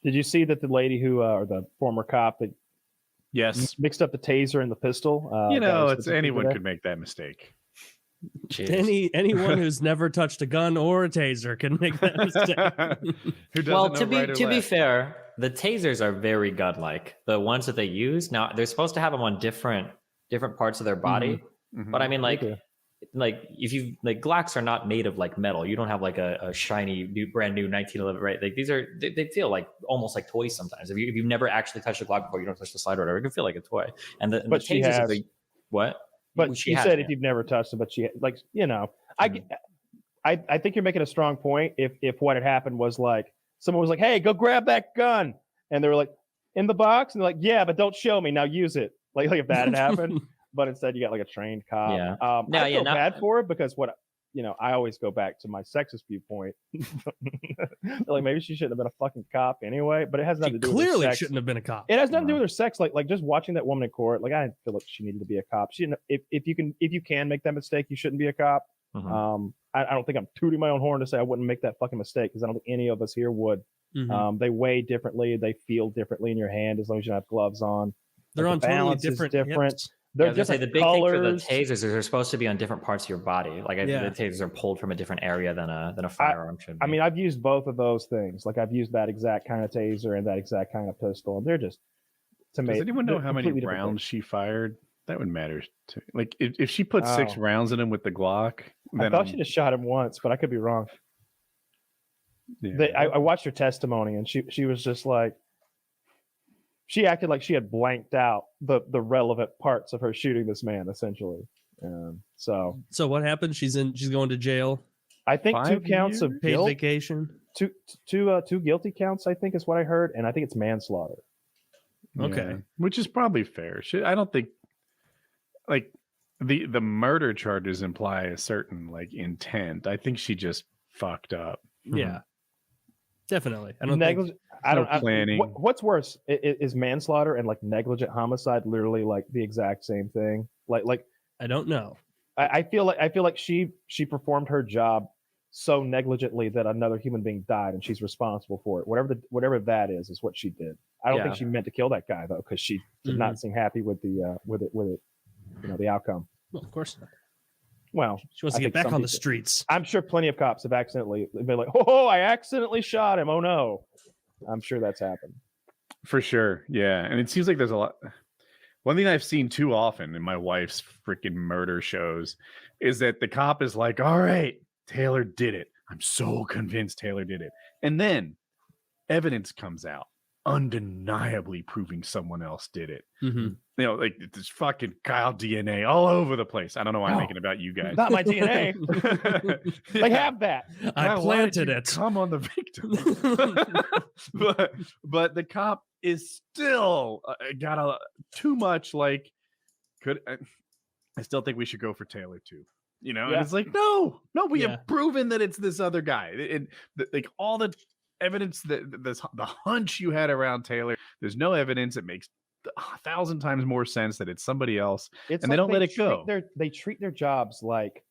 Did you see that the lady who, or the former cop that mixed up the taser and the pistol? It's anyone could make that mistake. Anyone who's never touched a gun or a taser can make that mistake. Well, to be fair, the tasers are very gun-like. The ones that they use now, they're supposed to have them on different parts of their body. But I mean, like if you like, Glocks are not made of like metal. You don't have like a shiny brand new 1911, right? Like these are they feel like almost like toys sometimes. If you've never actually touched a Glock before, you don't touch the slider or whatever, it can feel like a toy. And the tasers are what? But she said if you've never touched it, but she like, I think you're making a strong point. If what had happened was like someone was like, "Hey, go grab that gun," and they were like, "In the box," and they're like, "Yeah, but don't show me. Now use it." Like if that had happened, but instead you got like a trained cop. Yeah. I feel bad for it because I always go back to my sexist viewpoint. Like maybe she shouldn't have been a fucking cop anyway, but it has nothing to do with her clearly sex. shouldn't have been a cop. It has nothing to do with her sex. Like just watching that woman in court, like I didn't feel like she needed to be a cop. She didn't, if you can make that mistake, you shouldn't be a cop. I don't think I'm tooting my own horn to say I wouldn't make that fucking mistake because I don't think any of us here would. They weigh differently, they feel differently in your hand as long as you don't have gloves on. They're on totally different. They're different the big colors. thing for the tasers is they're supposed to be on different parts of your body. Like the tasers are pulled from a different area than a firearm should be. I mean, I've used both of those things. Like I've used that exact kind of taser and that exact kind of pistol, and they're just to me. Does anyone know how many rounds she fired? That would matter too. Like if she put 6 rounds in him with the Glock, I thought she just shot him once, but I could be wrong. Yeah. I watched her testimony, and she was just like, she acted like she had blanked out the relevant parts of her shooting this man, essentially. So what happened? She's going to jail. I think 2 counts of paid guilt, vacation. Two guilty counts, I think is what I heard, and I think it's manslaughter. Okay, which is probably fair. I don't think like the murder charges imply a certain like intent. I think she just fucked up. Yeah, definitely. I don't think. I don't planning. What's worse is manslaughter and like negligent homicide literally like the exact same thing. Like I don't know. I feel like she performed her job so negligently that another human being died and she's responsible for it. Whatever that is what she did. I don't think she meant to kill that guy though, because she did not seem happy with the with it, the outcome. Well, of course not. Well, she wants to get back on the streets. I'm sure plenty of cops have accidentally been like, "Oh, I accidentally shot him. Oh no." I'm sure that's happened. For sure. Yeah. And it seems like there's a lot. One thing I've seen too often in my wife's freaking murder shows is that the cop is like, "All right, Taylor did it. I'm so convinced Taylor did it." And then evidence comes out, undeniably proving someone else did it. Like this fucking Kyle DNA all over the place. I don't know why I'm making it about you guys. Not my DNA. They have that. I planted it. Come on the victim. but the cop is still got too much like I still think we should go for Taylor too. And it's like, no, we have proven that it's this other guy. Like all the evidence the hunch you had around Taylor, there's no evidence. It makes 1,000 times more sense that it's somebody else, and they don't let it go. They treat their jobs like,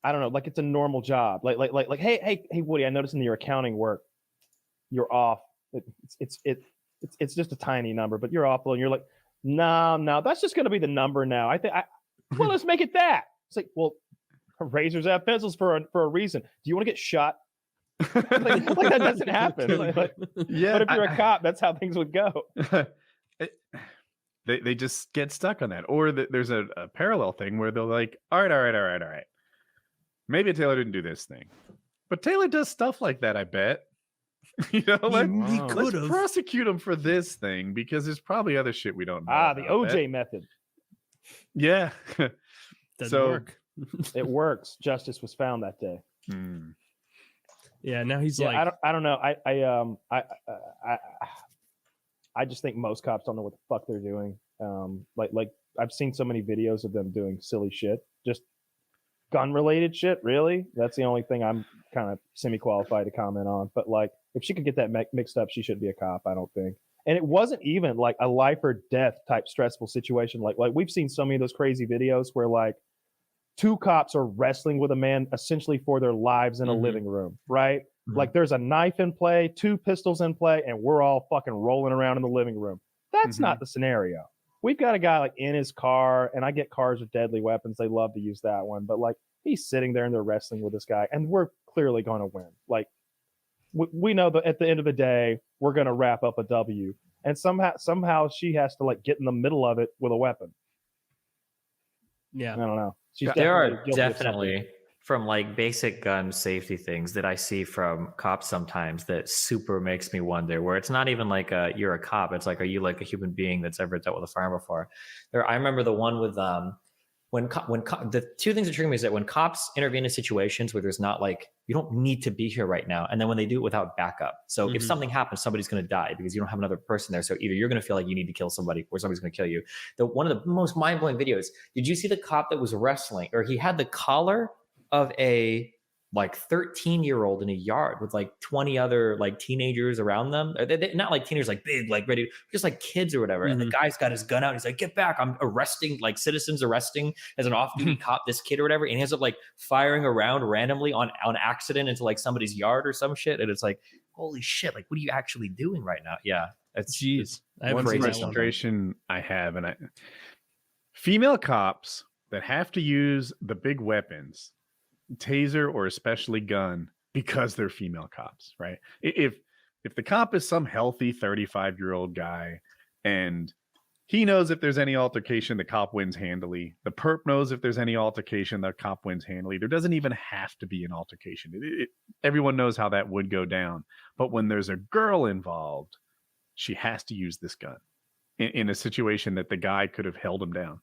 I don't know, like it's a normal job. Like hey Woody, I noticed in your accounting work, you're off. It's just a tiny number, but you're off. And you're like, no, that's just going to be the number now. Well, let's make it that. It's like, well, razors have pencils for a reason. Do you want to get shot? like that doesn't happen. But if you're a cop, that's how things would go. They just get stuck on that. Or there's a parallel thing where they're like, all right. Maybe Taylor didn't do this thing, but Taylor does stuff like that, I bet. Let's prosecute him for this thing because there's probably other shit we don't know. The OJ method. Yeah. Doesn't work. It works. Justice was found that day. Yeah, now he's like, I don't know. I just think most cops don't know what the fuck they're doing. Like I've seen so many videos of them doing silly shit, just gun related shit. Really, that's the only thing I'm kind of semi-qualified to comment on. But like, if she could get that mixed up, she shouldn't be a cop. I don't think. And it wasn't even like a life or death type stressful situation. Like we've seen so many of those crazy videos where like 2 cops are wrestling with a man essentially for their lives in a living room, right? Like there's a knife in play, 2 pistols in play, and we're all fucking rolling around in the living room. That's not the scenario. We've got a guy like in his car, and I get cars with deadly weapons. They love to use that one, but like he's sitting there and they're wrestling with this guy, and we're clearly going to win. Like we know that at the end of the day, we're going to wrap up a W, and somehow she has to like get in the middle of it with a weapon. Yeah, I don't know. There are definitely from like basic gun safety things that I see from cops sometimes that super makes me wonder, where it's not even like you're a cop. It's like, are you like a human being that's ever dealt with a firearm before? I remember the one with the 2 things that trigger me is that when cops intervene in situations where there's not like, you don't need to be here right now. And then when they do it without backup. So if something happens, somebody's going to die because you don't have another person there. So either you're going to feel like you need to kill somebody or somebody's going to kill you. One of the most mind-blowing videos, did you see the cop that was wrestling, or he had the collar of a like 13-year-old in a yard with like 20 other like teenagers around them? They're not like teenagers, like big, like ready, just like kids or whatever. And the guy's got his gun out. And he's like, get back. I'm arresting, like citizens arresting as an off-duty cop, this kid or whatever. And he ends up like firing around randomly on accident into like somebody's yard or some shit. And it's like, holy shit, like what are you actually doing right now? Yeah. That's jeez. One frustration I have, and female cops that have to use the big weapons, taser or especially gun, because they're female cops, right? If the cop is some healthy 35-year-old guy and he knows if there's any altercation, the cop wins handily. The perp knows if there's any altercation, the cop wins handily. There doesn't even have to be an altercation. Everyone knows how that would go down. But when there's a girl involved, she has to use this gun in a situation that the guy could have held him down.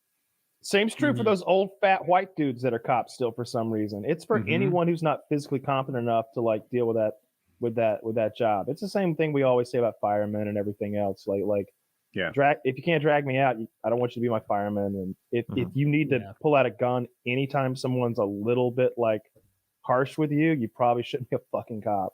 Same's true for those old fat white dudes that are cops still for some reason. It's for anyone who's not physically competent enough to like deal with that job. It's the same thing we always say about firemen and everything else. If you can't drag me out, I don't want you to be my fireman. And if you need to pull out a gun anytime someone's a little bit like harsh with you, you probably shouldn't be a fucking cop.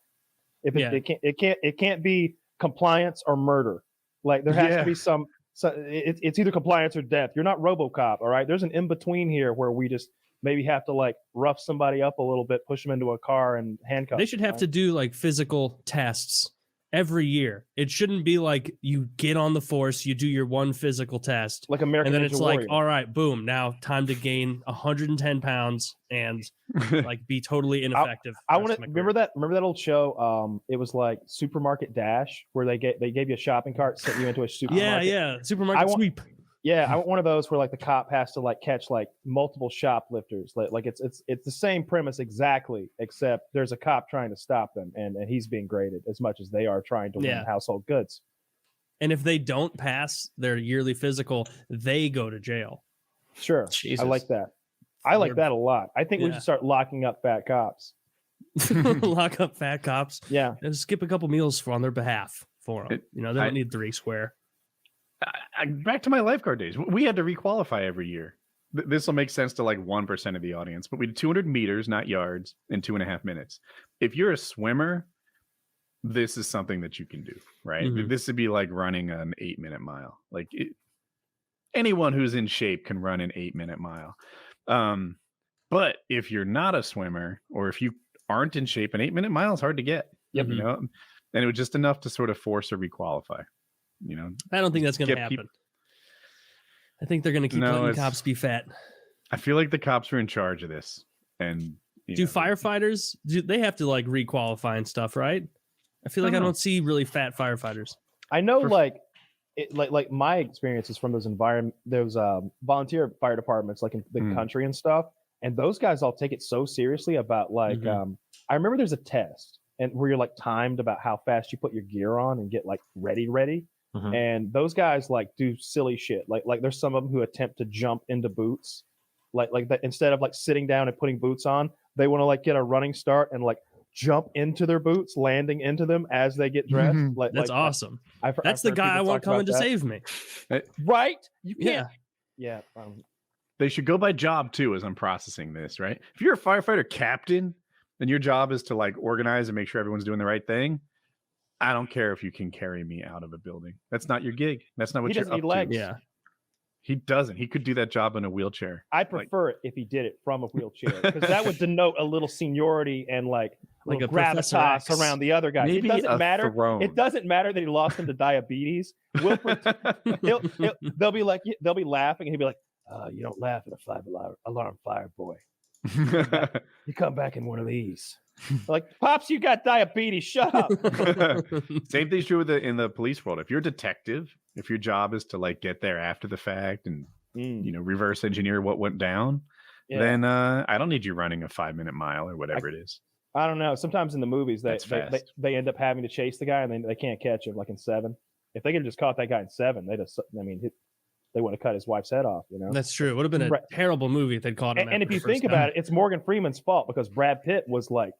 It can't be compliance or murder. Like there has to be some. So it's either compliance or death. You're not RoboCop, all right? There's an in-between here where we just maybe have to like rough somebody up a little bit, push them into a car and handcuff. They should have to do like physical tests every year. It shouldn't be like you get on the force, you do your one physical test, like American, and then it's Warrior. like, all right, boom, now time to gain 110 pounds and like be totally ineffective. I want to remember that old show. It was like Supermarket Dash, where they gave you a shopping cart, sent you into a supermarket. Supermarket sweep. I want one of those where like the cop has to like catch like multiple shoplifters. Like it's the same premise exactly, except there's a cop trying to stop them, and he's being graded as much as they are trying to win household goods. And if they don't pass their yearly physical, they go to jail. Sure. Jesus. I like that. I like that a lot. I think we should start locking up fat cops. Lock up fat cops. Yeah. And skip a couple meals on their behalf for them. They don't need 3 square. Back to my lifeguard days. We had to requalify every year. This will make sense to like 1% of the audience, but we did 200 meters, not yards, in 2.5 minutes. If you're a swimmer, this is something that you can do, right? This would be like running an 8-minute mile. Like anyone who's in shape can run an 8-minute mile. But if you're not a swimmer, or if you aren't in shape, an 8-minute mile is hard to get. Yep. And it was just enough to sort of force a requalify. I don't think that's going to happen. I think they're going to keep letting cops be fat. I feel like the cops are in charge of this. And firefighters, they have to like requalify and stuff, right? I feel like I don't see really fat firefighters. I know, like my experiences from those volunteer fire departments, like in the country and stuff. And those guys all take it so seriously about like, I remember there's a test and where you're like timed about how fast you put your gear on and get like ready. And those guys like do silly shit. Like there's some of them who attempt to jump into boots, like that instead of like sitting down and putting boots on, they want to like get a running start and like jump into their boots, landing into them as they get dressed. That's awesome. I've the guy I want coming to save me. Right? You can't. Yeah. They should go by job too, as I'm processing this, right? If you're a firefighter captain, then your job is to like organize and make sure everyone's doing the right thing. I don't care if you can carry me out of a building. That's not your gig. That's not what you're up to. Yeah. He doesn't. He could do that job in a wheelchair. I prefer it if he did it from a wheelchair because that would denote a little seniority and like Like a Professor gravitas X. around the other guy. Maybe It doesn't a matter. throne. It doesn't matter that he lost him to diabetes. They'll be like they'll be laughing and he'll be like, "You don't laugh at a 5-alarm fire, boy. You come back in one of these." Like, Pops, you got diabetes. Shut up. Same thing's true in the police world. If you're a detective, if your job is to like get there after the fact and reverse engineer what went down, then I don't need you running a 5-minute mile or whatever it is. I don't know. Sometimes in the movies they end up having to chase the guy and they can't catch him. Like in 7, if they could have just caught that guy in 7, they would have cut his wife's head off. You know, That's true. It would have been a terrible movie if they'd caught him. And if you think about it, it's Morgan Freeman's fault because Brad Pitt was like,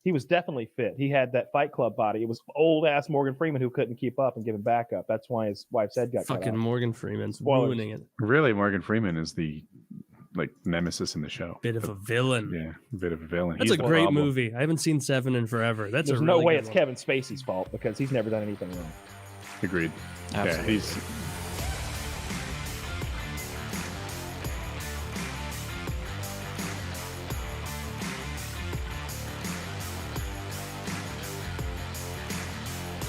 he was definitely fit. He had that Fight Club body. It was old ass Morgan Freeman who couldn't keep up and give him backup. That's why his wife's head got cut fucking off. Morgan Freeman's Spoilers. ruining it. Really, Morgan Freeman is the like nemesis in the show. Bit of a villain. Yeah, a bit of a villain. That's He's a the great problem. movie. I haven't seen 7 in forever. There's no way it's Kevin Spacey's fault because he's never done anything wrong. Agreed. Absolutely. Yeah,